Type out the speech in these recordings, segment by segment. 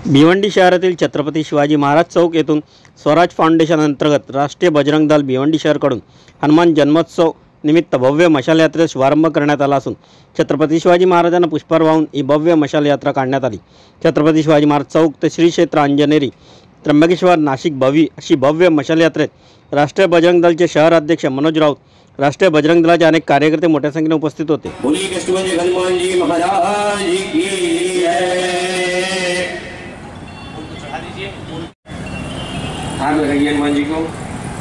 भिवंडी शहरातील छत्रपती शिवाजी महाराज चौक येथून स्वराज फाउंडेशन अंतर्गत राष्ट्रीय बजरंग दल भिवंडी शहरकडून हनुमान जन्मोत्सव निमित्त भव्य मशाल यात्रेचा शुभारंभ करण्यात आला असून छत्रपती शिवाजी महाराजांना पुष्पहार वाहून ही भव्य मशाल यात्रा काढण्यात आली। छत्रपती शिवाजी महाराज चौक ते श्री क्षेत्र अंजनेरी त्र्यंबकेश्वर नाशिक भवी अशी भव्य मशाल यात्रेत राष्ट्रीय बजरंग दलचे शहर अध्यक्ष मनोज राऊत, राष्ट्रीय बजरंग दलाचे अनेक कार्यकर्ते मोठ्या संख्येने उपस्थित होते। हनुमान जी को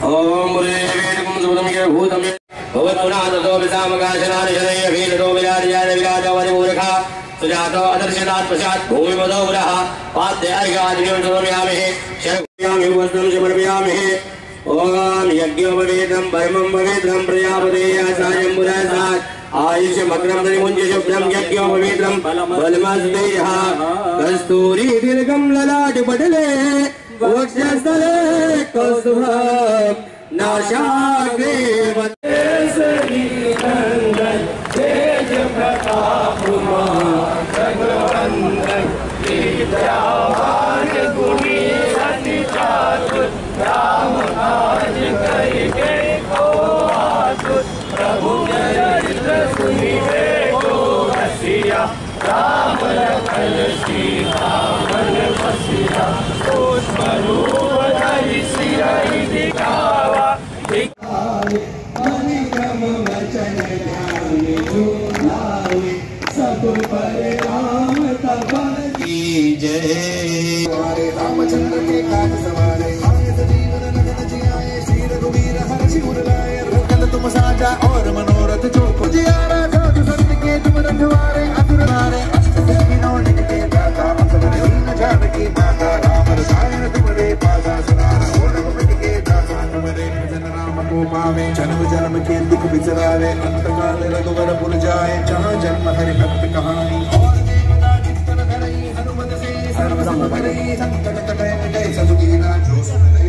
ओम बुलेवेदकुम सुबदमय भूतमय भवत्पुनादो विसामकाशनानिशनय वीरदो विराजयाय विराजवरिमूर्खा सुजातो अदर्शनात् पश्चात् भूमिमदोवरः पाद्य अर्घादिव्यमयामहे शरयामि वस्त्रं समर्पयामि ओम यज्ञोपवेदं परमं पवित्रं प्रजापतेय सायंपुरासात् आयुष्यमग्रं धनिमुञ्जशुभ्रं यज्ञोपवेदं बलमस्तेयः कस्तूरी दीर्घं ललाटपटले वक्षस्थले कौस्तुभं नाशाग्रे वन्दे तेज प्रताप जगवन्दन विद्यावान गुणी अति चातुर राम काज करिके को आतुर प्रभु चरित्र सुनिबे को रसिया राम लखन सीता मन बसिया रामचंद्र के काज सवारे जीवन लगन जियाए श्री रघुवीर हर्षि उर लाए रखल तुम साजा और मनोरथ जो जियारा साधु संत के तुम रखवारे असुर मारे अष्ट सिद्धियों निकटे दाता असुर दीन जानकी माता राम रसायन तुम्हारे पासा सनारा और मिट के दासा तुम्हारे भजन राम को पावे जन्म जन्म के दुख बिसरावे अंत काल रघुवर पुर जाए जहाँ जन्म हरि भक्त कहानी और देवता चित्तन धरई हनुमत से सर्व संकट कटै सब कीना जो सुन